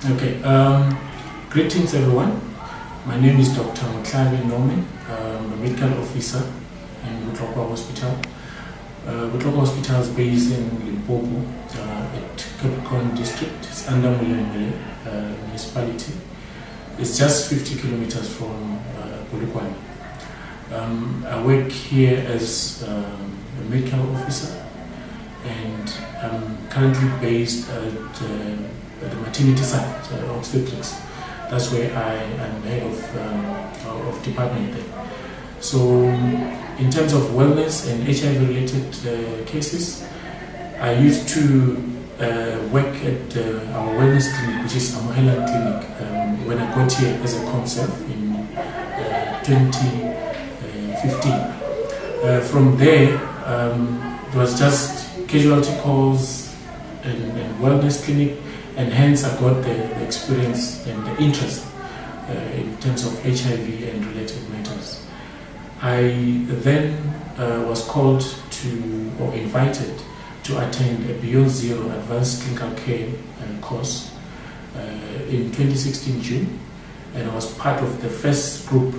Okay, greetings everyone. My name is Dr. Mutlabi Norman. I'm a medical officer in Limpopo Hospital. Limpopo Hospital is based in Limpopo at Capricorn District. It's under Mulembele municipality. It's just 50 kilometers from Polokwane. I work here as a medical officer, and I'm currently based at the maternity side, obstetrics. That's where I am head of department there. So in terms of wellness and HIV related cases, I used to work at our wellness clinic, which is Amohela Clinic, when I got here as a ComServe in 2015. From there, it was just casualty calls and wellness clinic, and hence I got the experience and the interest in terms of HIV and related matters. I then was called to, or invited to attend a Beyond Zero Advanced Clinical Care course in 2016 June, and I was part of the first group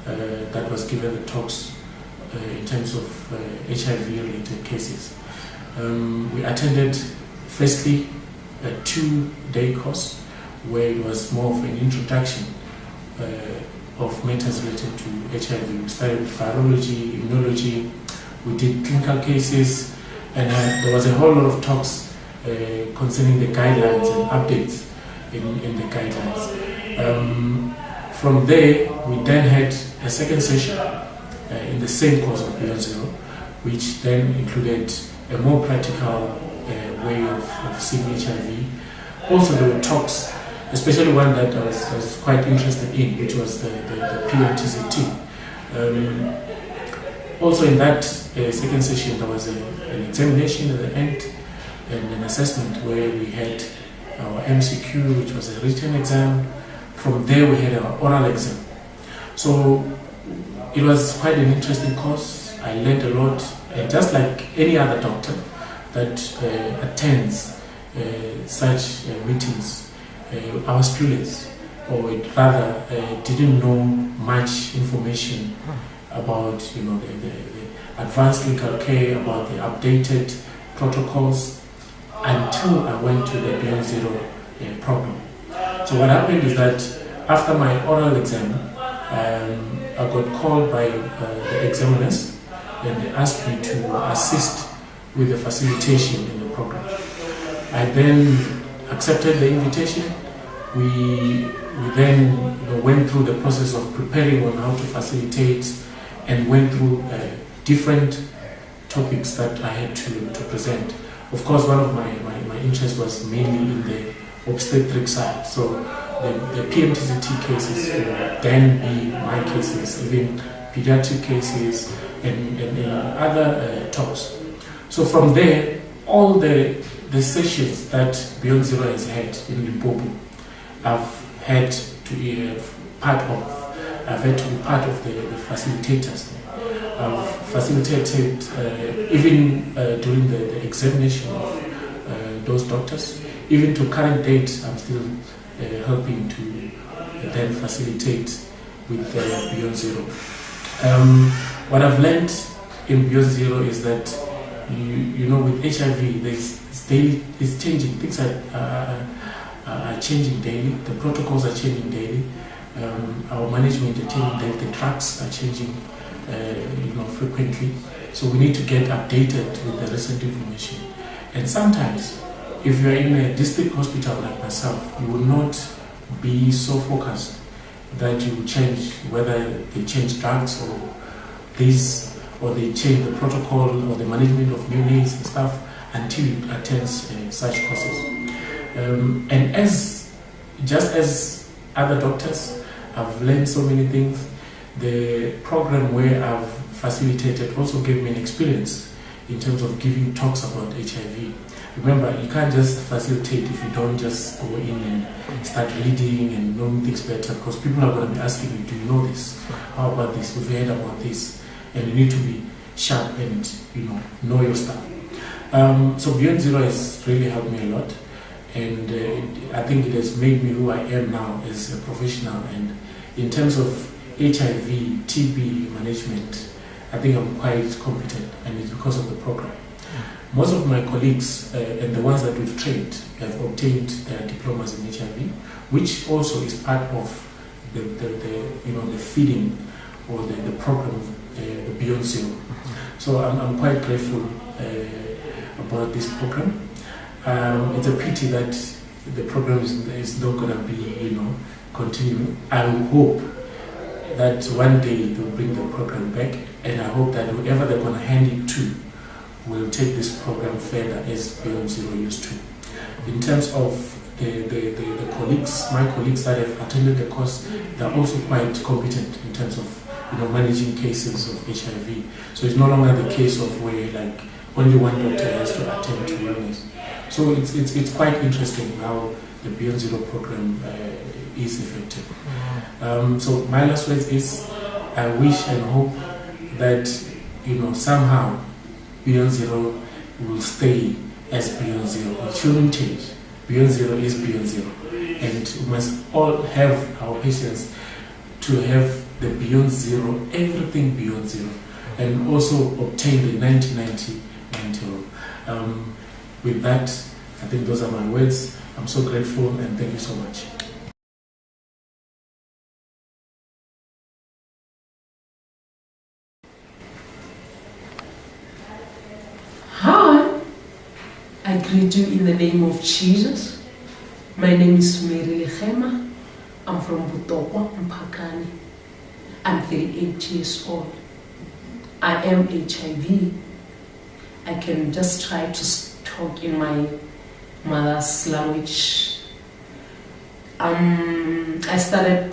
that was given the talks in terms of HIV related cases. We attended firstly a 2-day course where it was more of an introduction of matters related to HIV. We started with virology, immunology, we did clinical cases, and there was a whole lot of talks concerning the guidelines and updates in the guidelines. From there, we then had a second session in the same course of Beyond Zero, which then included a more practical way of seeing HIV. Also, there were talks, especially one that I was quite interested in, which was the PMTZT. Also, in that second session, there was an examination at the end and an assessment where we had our MCQ, which was a written exam. From there, we had our oral exam. So it was quite an interesting course. I learned a lot, and just like any other doctor that attends such meetings, our students, or rather didn't know much information about the advanced clinical care, about the updated protocols, until I went to the Beyond Zero program. So what happened is that after my oral exam, I got called by the examiners, and they asked me to assist with the facilitation in the program. I then accepted the invitation. We then went through the process of preparing on how to facilitate, and went through different topics that I had to present. Of course, one of my interests was mainly in the obstetric side. So the PMTZT cases will then be my cases, even pediatric cases and other talks. So from there, all the sessions that Beyond Zero has had in Limpopo, I've had to be part of the facilitators. I've facilitated even during the examination of those doctors. Even to current date, I'm still helping to then facilitate with Beyond Zero. What I've learned in Beyond Zero is that with HIV, it's changing. Things are changing daily. The protocols are changing daily. Our management are changing daily. The drugs are changing, frequently. So we need to get updated with the recent information. And sometimes, if you are in a district hospital like myself, you will not be so focused that you will change, whether they change drugs or they change the protocol or the management of new needs and stuff, until you attend such courses. And just as other doctors, I've learned so many things. The program where I've facilitated also gave me an experience in terms of giving talks about HIV. Remember, you can't just facilitate if you don't just go in and start reading and knowing things better, because people are going to be asking you, do you know this? How about this? We've heard about this. And you need to be sharp and know your stuff. So Beyond Zero has really helped me a lot. and I think it has made me who I am now as a professional. And in terms of HIV, TB management, I think I'm quite competent, and it's because of the program. Most of my colleagues and the ones that we've trained have obtained their diplomas in HIV, which also is part of the feeding or the program, the Beyond Zero. So I'm quite grateful about this program. It's a pity that the program is not going to be, continuing. I hope that one day they'll bring the program back, and I hope that whoever they're going to hand it to will take this program further as Beyond Zero used to. In terms of the colleagues, my colleagues that have attended the course, they're also quite competent in terms of managing cases of HIV. So it's no longer the case of where like only one doctor has to attend to wellness. So it's quite interesting how the Beyond Zero program is effective. So my last words is, I wish and hope that somehow Beyond Zero will stay as Beyond Zero. It shouldn't change. Beyond Zero is Beyond Zero, and we must all have our patients to have the Beyond Zero, everything Beyond Zero, and also obtain the 90-90-90 rule. With that, I think those are my words. I'm so grateful, and thank you so much. Hi, I greet you in the name of Jesus. My name is Mary Lechema. I'm from Butokwa, Mpakani. I'm 38 years old. I am HIV. I can just try to talk in my mother's language. I started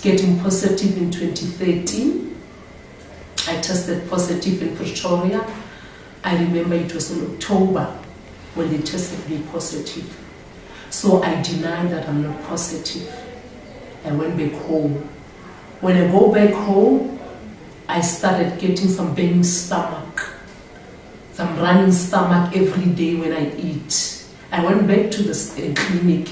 getting positive in 2013. I tested positive in Pretoria. I remember it was in October when they tested me positive. So I denied that I'm not positive. I went back home. When I go back home, I started getting some burning stomach, some running stomach every day when I eat. I went back to the clinic.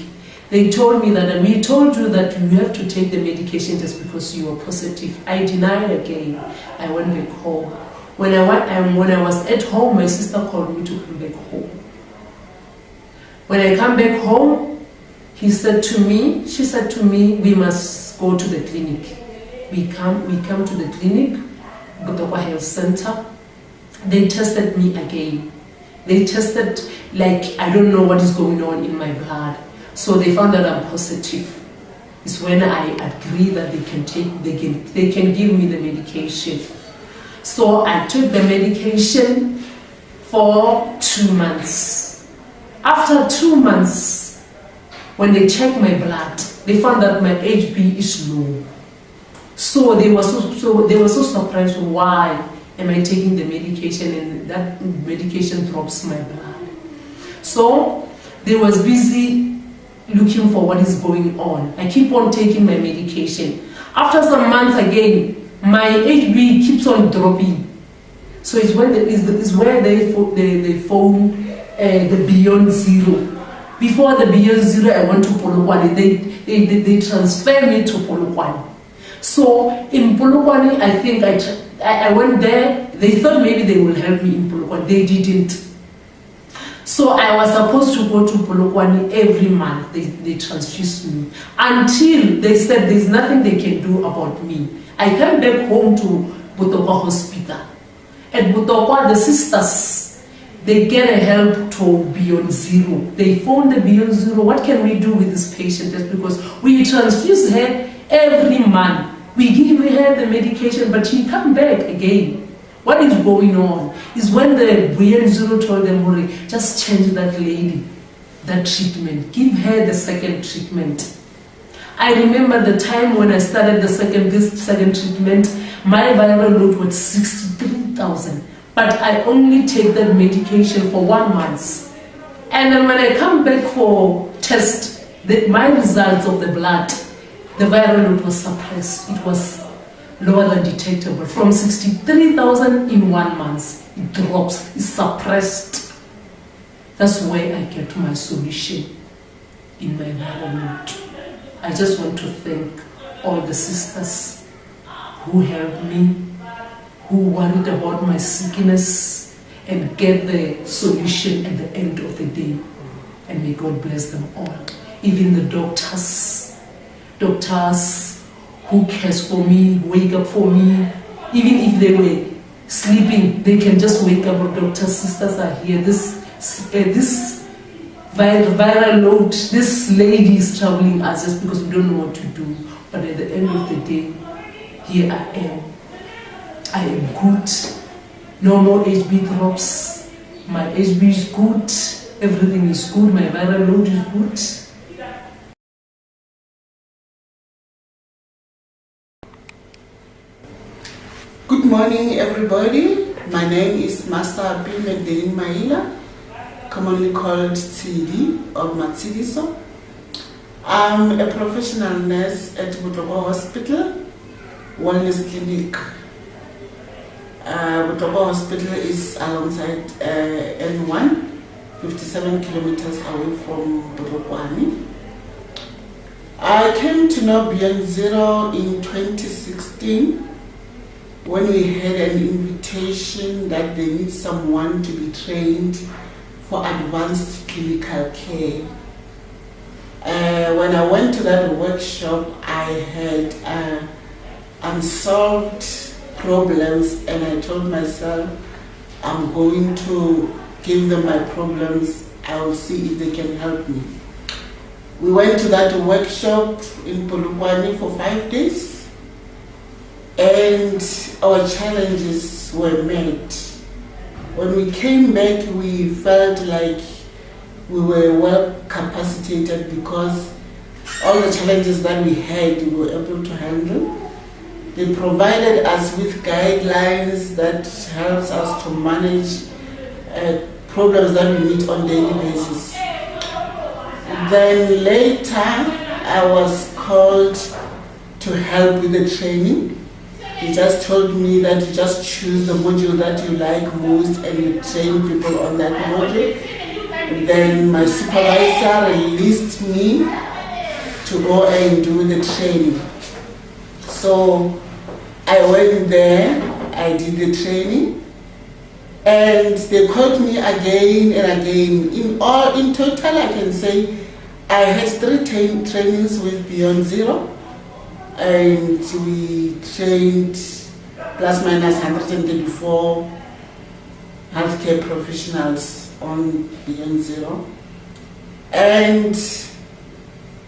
They told me that, we told you that you have to take the medication just because you are positive. I denied again. I went back home. When I was at home, my sister called me to come back home. When I come back home, she said to me, we must go to the clinic. We come to the clinic, Butokwa Health Center. They tested me again. They tested, like, I don't know what is going on in my blood. So they found that I'm positive. It's when I agree that they can give me the medication. So I took the medication for 2 months. After 2 months, when they checked my blood, they found that my HB is low. So they were so surprised, why am I taking the medication and that medication drops my blood. So they was busy looking for what is going on. I keep on taking my medication. After some months again, my HB keeps on dropping. So it's where they phone the Beyond Zero. Before the Beyond Zero, I went to Polokwane. They transferred me to Polokwane. So in Polokwane, I think I went there. They thought maybe they will help me in Polokwane. They didn't. So I was supposed to go to Polokwane every month. They transfused me until they said there's nothing they can do about me. I came back home to Butokwa Hospital. At Butokwa, the sisters, they get a help to Beyond Zero. They phone the Beyond Zero. What can we do with this patient? Just because we transfuse her every month. We give her the medication, but she come back again. What is going on is when the Beyond Zero told them, Hurry, just change that lady, that treatment. Give her the second treatment. I remember the time when I started this second treatment, my viral load was 63,000. But I only take that medication for 1 month. And then when I come back for test, my results of the blood, the viral load was suppressed. It was lower than detectable. From 63,000 in 1 month, it drops, it's suppressed. That's where I get my solution. in my environment. I just want to thank all the sisters who helped me, who worried about my sickness and get the solution at the end of the day. And may God bless them all. Even the doctors who cares for me, wake up for me. Even if they were sleeping, they can just wake up. Doctor sisters are here. This viral load, this lady is troubling us just because we don't know what to do. But at the end of the day, here I am. I am good. No more HB drops. My HB is good. Everything is good. My viral load is good. Good morning, everybody. My name is Master Magdalene Maila, commonly called TD or Matsidiso. I'm a professional nurse at Limpopo Hospital Wellness Clinic. Limpopo Hospital is alongside N1, 57 kilometers away from Botokwani. I came to know Beyond Zero in 2016 when we had an invitation that they need someone to be trained for advanced clinical care. When I went to that workshop, I had unsolved problems, and I told myself, I'm going to give them my problems. I will see if they can help me. We went to that workshop in Polokwane for 5 days, and our challenges were met. When we came back, we felt like we were well capacitated because all the challenges that we had, we were able to handle. They provided us with guidelines that helps us to manage problems that we meet on a daily basis. Then later, I was called to help with the training. He just told me that you just choose the module that you like most and you train people on that module. Then my supervisor released me to go and do the training. So I went there, I did the training, and they called me again and again. In total, I can say I had 3 trainings with Beyond Zero. And we trained plus minus 134 healthcare professionals on Beyond Zero. And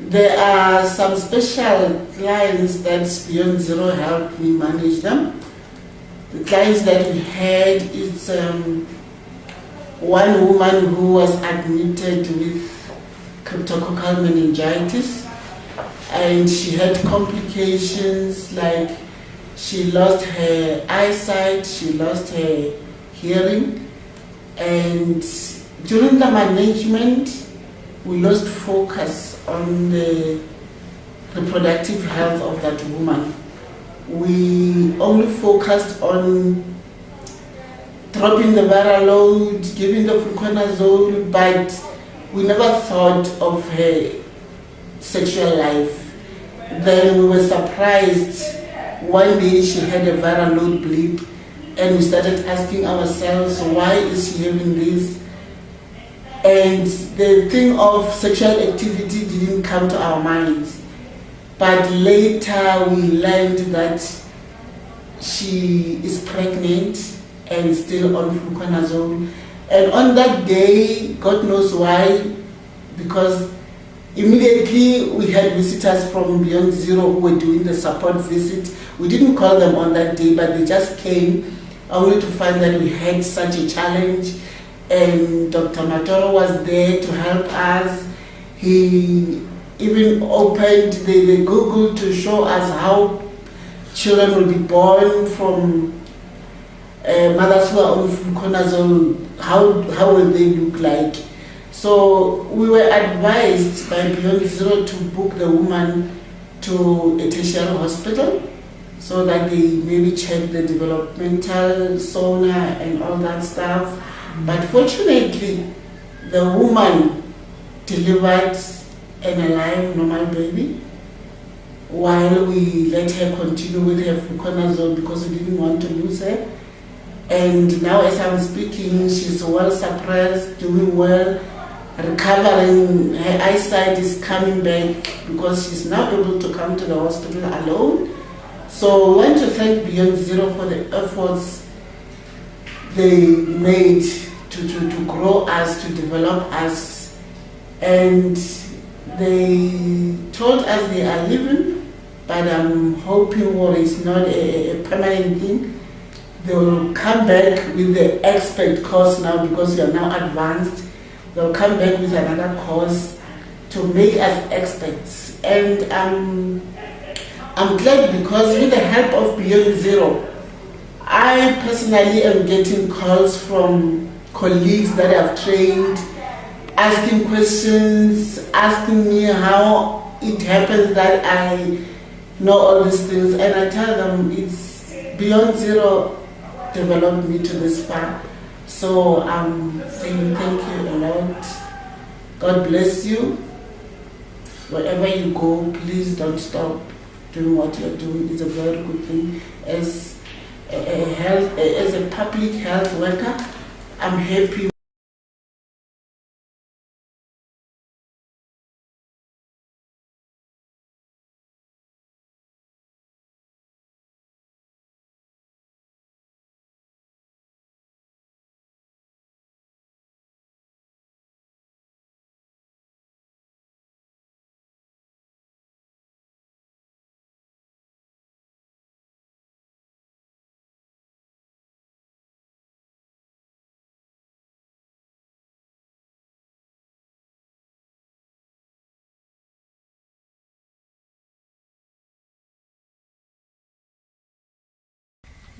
there are some special clients that Beyond Zero helped me manage them. The clients that we had is one woman who was admitted with cryptococcal meningitis. And she had complications like she lost her eyesight, she lost her hearing, and during the management we lost focus on the reproductive health of that woman. We only focused on dropping the viral load, giving the fluconazole, but we never thought of her sexual life. Then we were surprised. One day she had a viral load blip, and we started asking ourselves, why is she having this? And the thing of sexual activity didn't come to our minds. But later we learned that she is pregnant and still on fluconazole. And on that day, God knows why, because immediately we had visitors from Beyond Zero who were doing the support visit. We didn't call them on that day, but they just came only to find that we had such a challenge. And Dr. Matoro was there to help us. He even opened the Google to show us how children will be born from mothers who are on fluconazole. How will they look like? So we were advised by Beyond Zero to book the woman to a tertiary hospital so that they maybe check the developmental sonar and all that stuff. But fortunately, the woman delivered an alive, normal baby, while we let her continue with her fluconazole because we didn't want to lose her. And now as I'm speaking, she's well suppressed, doing well, recovering. Her eyesight is coming back because she's now able to come to the hospital alone. So I want to thank Beyond Zero for the efforts they made to grow us, to develop us. And they told us they are leaving, but I'm hoping it's not a permanent thing. They will come back with the expert course now because we are now advanced. They'll come back with another course to make us experts. And I'm glad because with the help of Beyond Zero, I personally am getting calls from colleagues that I've trained, asking questions, asking me how it happens that I know all these things. And I tell them it's Beyond Zero developed me to this far. So I'm saying thank you a lot. God bless you. Wherever you go, please don't stop doing what you're doing. It's a very good thing. As a public health worker, I'm happy.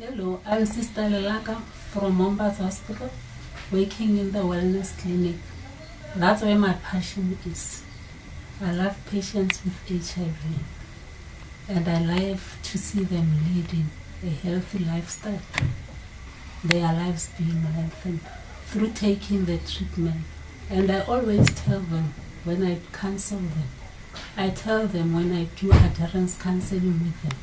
Hello, I'm Sister Lelaka from Mombasa Hospital, working in the wellness clinic. That's where my passion is. I love patients with HIV, and I love to see them leading a healthy lifestyle, their lives being lengthened through taking the treatment. And I always tell them when I counsel them, I tell them when I do adherence counseling with them,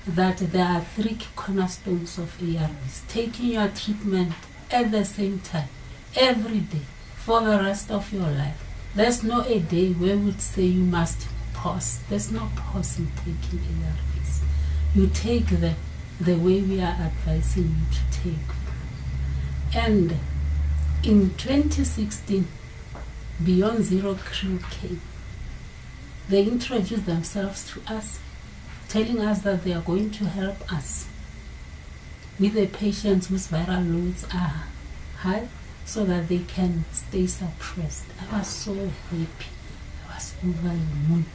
that there are 3 cornerstones of ARVs. Taking your treatment at the same time, every day, for the rest of your life. There's no a day where we would say you must pause. There's no pause in taking ARVs. You take them the way we are advising you to take them. And in 2016, Beyond Zero crew came. They introduced themselves to us, telling us that they are going to help us with the patients whose viral loads are high so that they can stay suppressed. I was so happy. I was over the moon.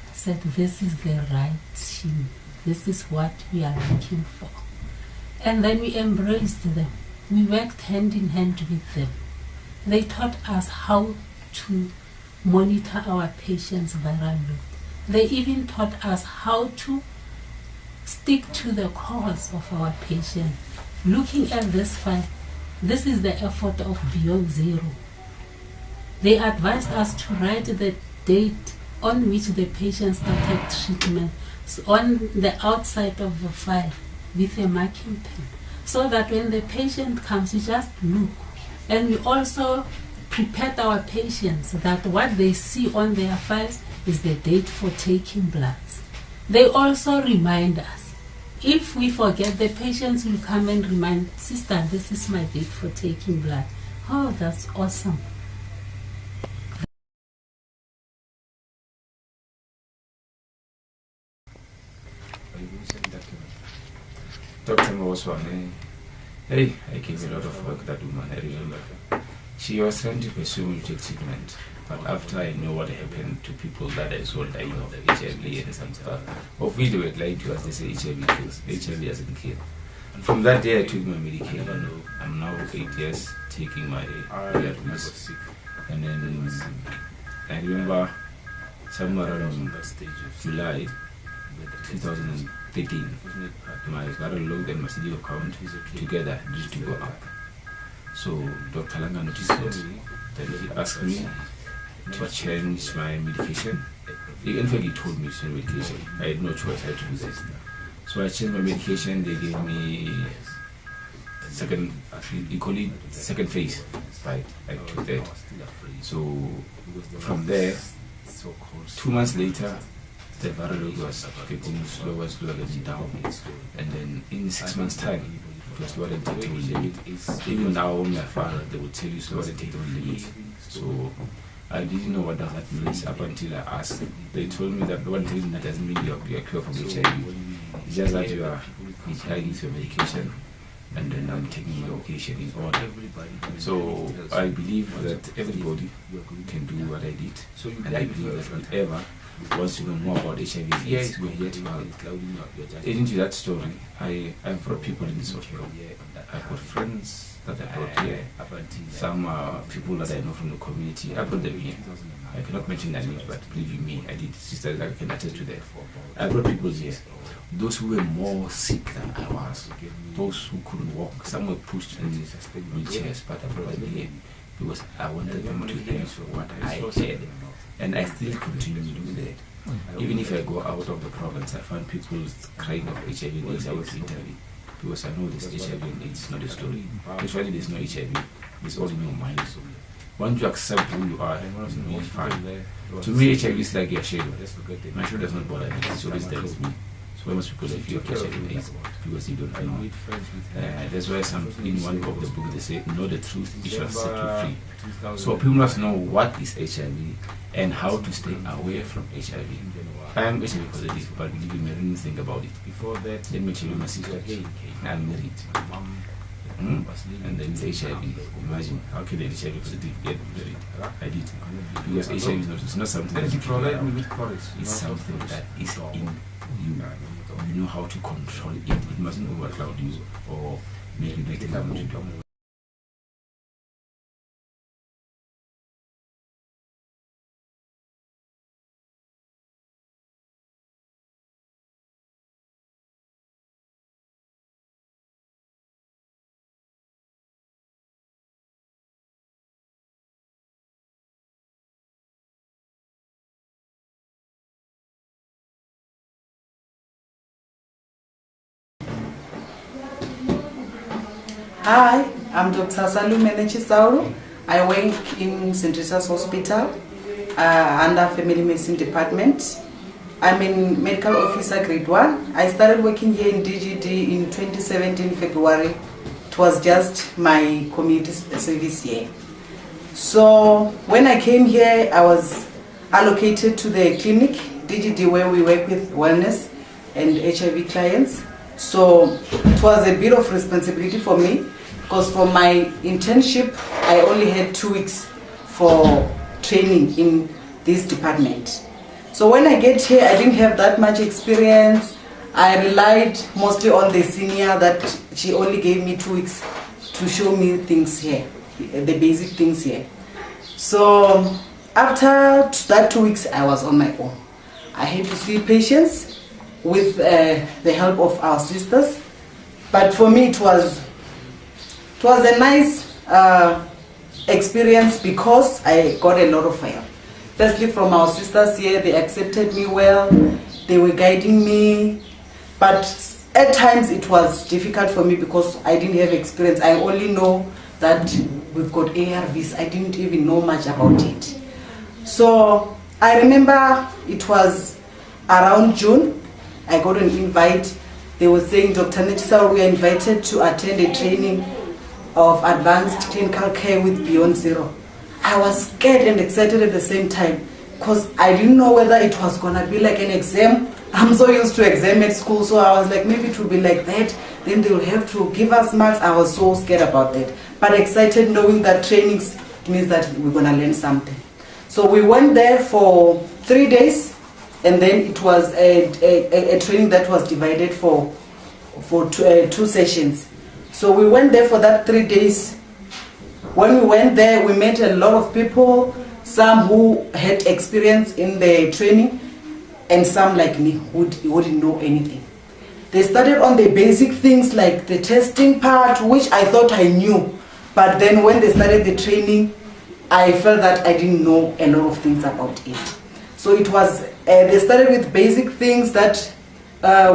I said, this is the right team. This is what we are looking for. And then we embraced them. We worked hand in hand with them. They taught us how to monitor our patients' viral load. They even taught us how to stick to the cause of our patient. Looking at this file, this is the effort of Beyond Zero. They advised us to write the date on which the patient started treatment on the outside of the file with a marking pen, so that when the patient comes, you just look. And we also prepared our patients that what they see on their files is the date for taking bloods. They also remind us. If we forget, the patients will come and remind, sister, this is my date for taking blood. Oh, that's awesome. Dr. Moswane, hey, I gave a lot of work that woman, I remember. She was trying to pursue treatment, but after I know what happened to people that I saw dying of HIV and some stuff, of which they were lying to us, they say HIV kills. HIV doesn't kill. And from that day I took my medication. I'm now 8 years taking my ARVs. And then I remember somewhere around July 2013, my viral load and my CD account together used to go up. So Dr. Langa noticed it. Then he asked me to change my medication. In fact, he told me to change medication. I had no choice, I had to do this. So I changed my medication. They gave me second, you call it second phase, right? I took that. So from there, 2 months later, the viral was getting slower getting down. And then in 6 months' time, it was slower than take the limit. Even now, my father, they would tell you slower than take the limit. So I didn't know what that means up until I asked. They told me that one thing that doesn't mean you're cured from HIV. It's just that you are taking your medication, and then I'm taking my medication in order. So I believe that everybody can do what I did, and I believe that whoever wants to know more about HIV and AIDS, we're here to help. Adding to that story, I brought people in this hospital. I've got friends that I brought here, some people that I know from the community. I brought them here. I cannot mention their names, but believe you me, I did. Sisters, I can attest to that. I brought people here. Those who were more sick than I was, those who couldn't walk, some were pushed in wheelchairs, but I brought them here because I wanted them to hear what I had. And I still continue to do that. Even if I go out of the province, I find people crying of HIV and AIDS. I want to intervene because I know this HIV and AIDS is not a story. Actually, there's no HIV. It's all in your mind. Once you accept who you are, it's fine. To me, HIV is like a shadow. My shadow does not bother me. It's always there with me. So most people feel HIV and AIDS because you don't know. That's why in one of the books they say, know the truth, it shall set you free. So people must know what is HIV and how to stay away from HIV. I am HIV positive, but believe me, I didn't think about it. Before that, let me tell you my situation. I'm married. And then it's HIV. Imagine, how can an HIV positive get married? I did. Because HIV is not something that you can get out. It's something that is in you. You know how to control it. It mustn't overcloud you or make you think I'm to do. Hi, I'm Dr. Salumene Chisauru. I work in St. Teresa's Hospital under Family Medicine Department. I'm in Medical Officer Grade 1. I started working here in DGD in 2017 February. It was just my community service year. So when I came here, I was allocated to the clinic, DGD, where we work with wellness and HIV clients. So it was a bit of responsibility for me because for my internship, I only had 2 weeks for training in this department. So when I get here, I didn't have that much experience. I relied mostly on the senior that she only gave me 2 weeks to show me things here, the basic things here. So after that 2 weeks, I was on my own. I had to see patients with the help of our sisters, but for me it was a nice experience because I got a lot of help. Firstly, from our sisters here, they accepted me well, they were guiding me, but at times it was difficult for me because I didn't have experience. I only know that we've got ARVs. I didn't even know much about it. So I remember it was around June. I got an invite. They were saying, Dr. Nechisau, we are invited to attend a training of advanced clinical care with Beyond Zero. I was scared and excited at the same time because I didn't know whether it was going to be like an exam. I'm so used to exam at school, so I was like, maybe it will be like that. Then they will have to give us marks. I was so scared about that. But excited knowing that trainings means that we're going to learn something. So we went there for 3 days. And then it was a training that was divided for two sessions. So we went there for that 3 days. When we went there, we met a lot of people, some who had experience in the training, and some like me who wouldn't know anything. They started on the basic things like the testing part, which I thought I knew. But then when they started the training, I felt that I didn't know a lot of things about it. So it was, they started with basic things that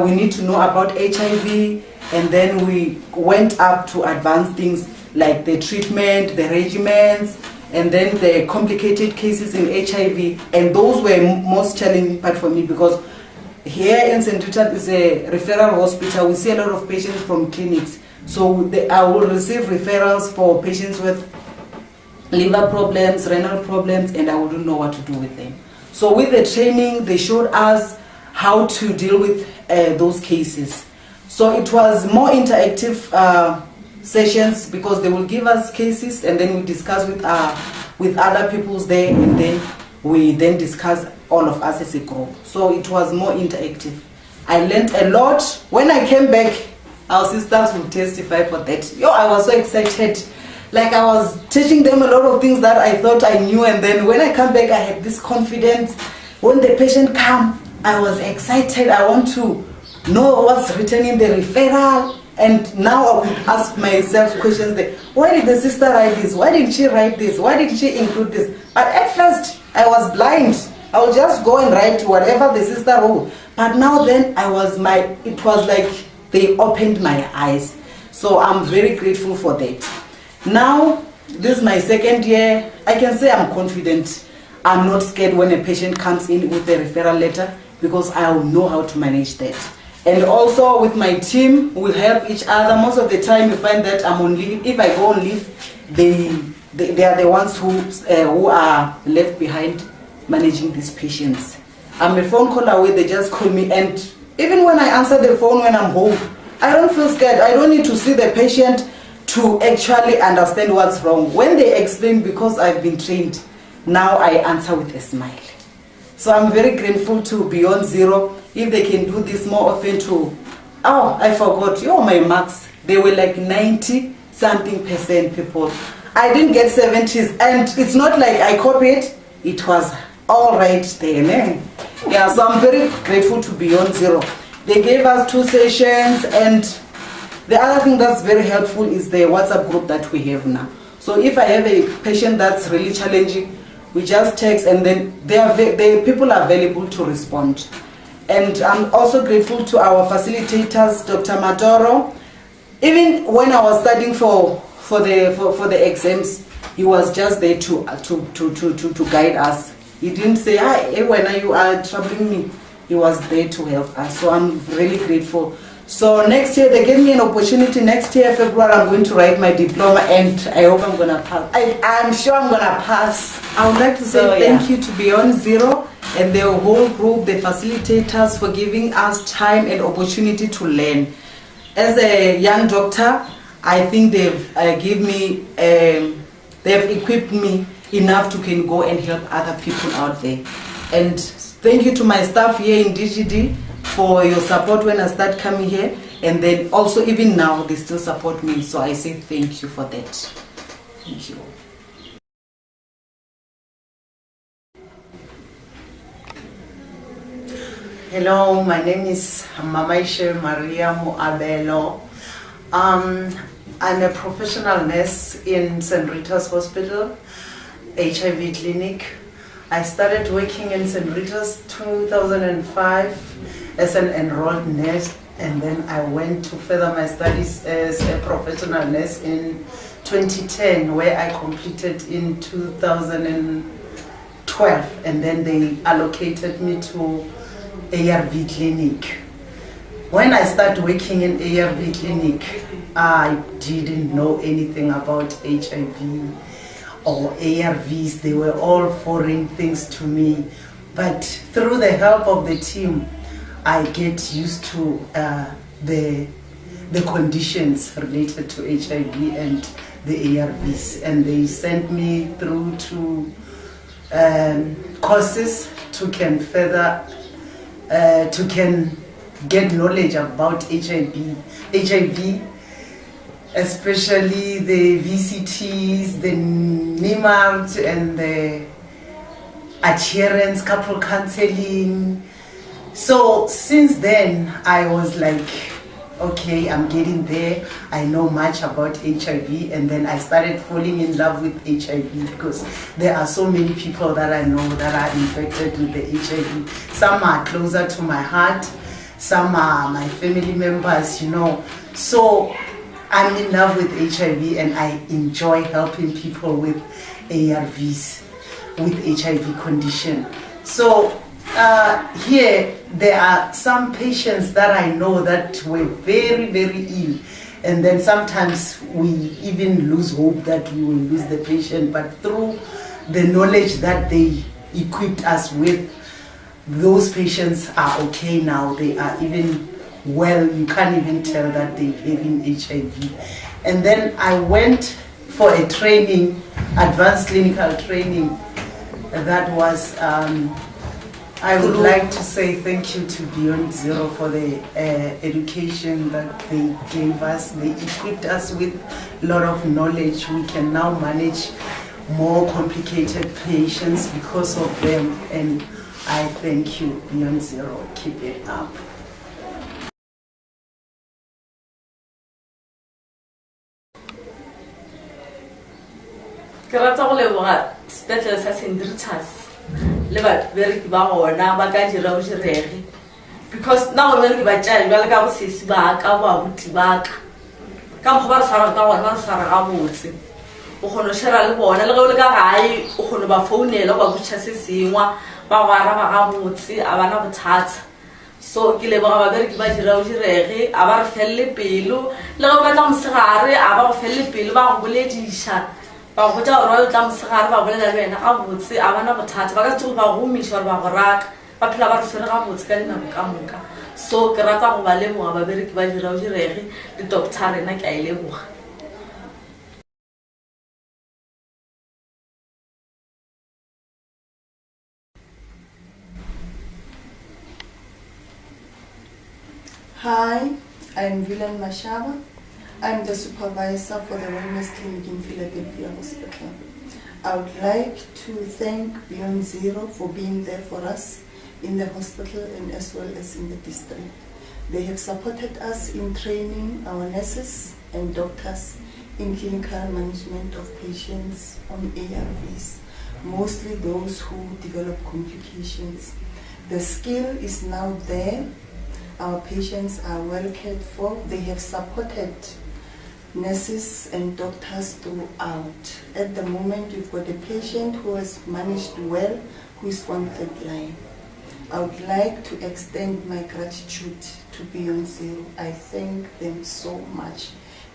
we need to know about HIV, and then we went up to advanced things like the treatment, the regimens, and then the complicated cases in HIV. And those were most challenging part for me, because here in St. Richard is a referral hospital. We see a lot of patients from clinics. So I will receive referrals for patients with liver problems, renal problems, and I wouldn't know what to do with them. So with the training, they showed us how to deal with those cases. So it was more interactive sessions, because they will give us cases and then we discuss with other people's there, and then we then discuss all of us as a group. So it was more interactive. I learned a lot. When I came back, our sisters will testify for that. I was so excited. Like, I was teaching them a lot of things that I thought I knew, and then when I come back, I had this confidence. When the patient come, I was excited. I want to know what's written in the referral. And now I would ask myself questions like, why did the sister write this? Why did she write this? Why did she include this? But at first, I was blind. I would just go and write whatever the sister wrote. But now then, it was like they opened my eyes. So I'm very grateful for that. Now, this is my second year. I can say I'm confident. I'm not scared when a patient comes in with a referral letter, because I'll know how to manage that. And also with my team, we help each other. Most of the time you find that I'm on leave. If I go on leave, they are the ones who are left behind managing these patients. I'm a phone call away, they just call me, and even when I answer the phone when I'm home, I don't feel scared. I don't need to see the patient to actually understand what's wrong. When they explain, because I've been trained, now I answer with a smile. So I'm very grateful to Beyond Zero. If they can do this more often too. Oh, I forgot, my marks, they were like 90-something% people. I didn't get 70s, and it's not like I copied, it was all right there. Yeah, so I'm very grateful to Beyond Zero. They gave us 2 sessions, and the other thing that's very helpful is the WhatsApp group that we have now. So if I have a patient that's really challenging, we just text, and then the people are available to respond. And I'm also grateful to our facilitators, Dr. Matoro. Even when I was studying for the exams, he was just there to guide us. He didn't say, "Hi, when you are troubling me." He was there to help us. So I'm really grateful. So next year, they gave me an opportunity. Next year, February, I'm going to write my diploma, and I hope I'm going to pass. I'm sure I'm going to pass. I would like to say thank you to Beyond Zero and the whole group, the facilitators, for giving us time and opportunity to learn. As a young doctor, I think they've equipped me enough to can go and help other people out there. And thank you to my staff here in DGD for your support when I start coming here, and then also even now they still support me, so I say thank you for that. Thank you. Hello, my name is Mamaishe Maria Muabelo. I'm a professional nurse in St. Rita's Hospital, HIV clinic. I started working in St. Rita's 2005 as an enrolled nurse, and then I went to further my studies as a professional nurse in 2010, where I completed in 2012, and then they allocated me to ARV clinic. When I started working in ARV clinic, I didn't know anything about HIV or ARVs. They were all foreign things to me. But through the help of the team, I get used to the conditions related to HIV and the ARVs. And they sent me through to courses to can further, to can get knowledge about HIV, especially the VCTs, the NIMART, and the adherence, couple counseling. So since then, I was like okay, I'm getting there. I know much about HIV, and then I started falling in love with HIV because there are so many people that I know that are infected with the HIV. Some are closer to my heart, some are my family members, you know. So I'm in love with HIV, and I enjoy helping people with ARVs, with HIV condition. So here there are some patients that I know that were very, very ill, and then sometimes we even lose hope that we will lose the patient, but through the knowledge that they equipped us with, those patients are okay now. They are even well, you can't even tell that they're having HIV. And then I went for a training, advanced clinical training, that was I would like to say thank you to Beyond Zero for the education that they gave us. They equipped us with a lot of knowledge. We can now manage more complicated patients because of them, and I thank you, Beyond Zero. Keep it up. Ke rata go leboga sepetlele sa St. Rita's le babereki ba gona ba ka dira o direge, because na gore bereki ba tšale jale ka bosesi ba ka bo abuti ba ka mokgwa ba re tshwara ka gona ba re tshwara ga botse, o kgone o shera le bona le ge o le ka gae o kgone ba founela o ba botša se sengwa ba go araba ga botse a bana bothata. So ke leboga babereki ba dira o direge a ba re felele pelo le ge o batla mosegare a ba go felele pelo ba go bolediša ba go tla gore o tla mosegare ba bolela le wena ga botse a bana bothata ba ka se tsogo ba go miša gore ba go raka ba phela ba re swere ga botse ka dinako ka moka. So ke rata go ba leboga babereki ba dira o direge le doctor rena ke a e leboga. Hi, I'm Villain Mashaba. I'm the supervisor for the Wellness Clinic in Philadelphia Hospital. I would like to thank Beyond Zero for being there for us in the hospital and as well as in the district. They have supported us in training our nurses and doctors in clinical management of patients on ARVs, mostly those who develop complications. The skill is now there. Our patients are well cared for. They have supported nurses and doctors throughout. At the moment, we've got a patient who has managed well, who is on third line. I would like to extend my gratitude to Beyond Zero. I thank them so much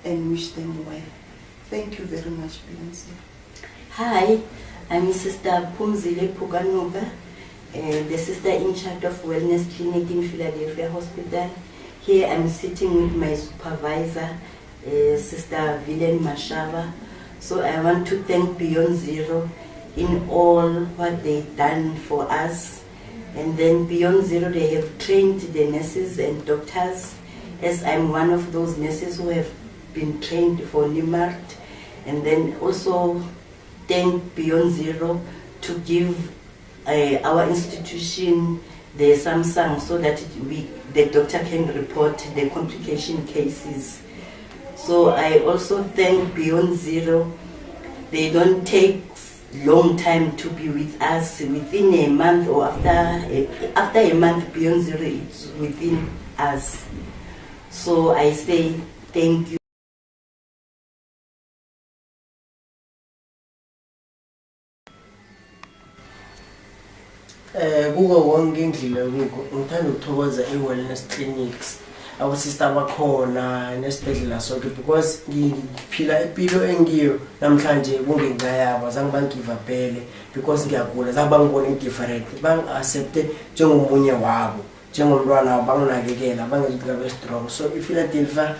and wish them well. Thank you very much, Beyond Zero. Hi, I'm Sister Pumzile Puganova, the sister in charge of Wellness Clinic in Philadelphia Hospital. Here I'm sitting with my supervisor, Sister Villain Mashaba. So I want to thank Beyond Zero in all what they've done for us. And then Beyond Zero, they have trained the nurses and doctors, as I'm one of those nurses who have been trained for NIMART. And then also thank Beyond Zero to give our institution the Samsung so that the doctor can report the complication cases. So I also thank Beyond Zero. They don't take long time to be with us. Within a month or after a month, Beyond Zero is within us. So I say thank you. Kuko wonke indlela ngithanda ukuthokoza i-wellness clinics abosista bakhona nesibhedlela sonke, because ngiphila impilo engiyo namhlanje kungenxa yabo. Zange bangiva phele because ngiyagula, zange bangibone different, bang-accepte njengomunye wabo, njengomntwana wabo, banginakekela, bangenza ukuthi ngabe strong. So iPhiladelphia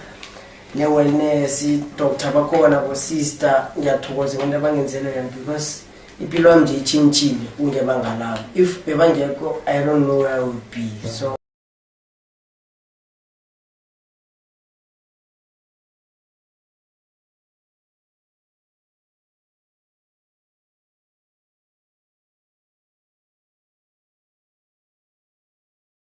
ne-wellness doctor bakhona bosister ngiyathokoza abantu abangenzela yona, because impilo yami nje itshintshile kungebanga labo. If bebangekho, I don't know where I would be. So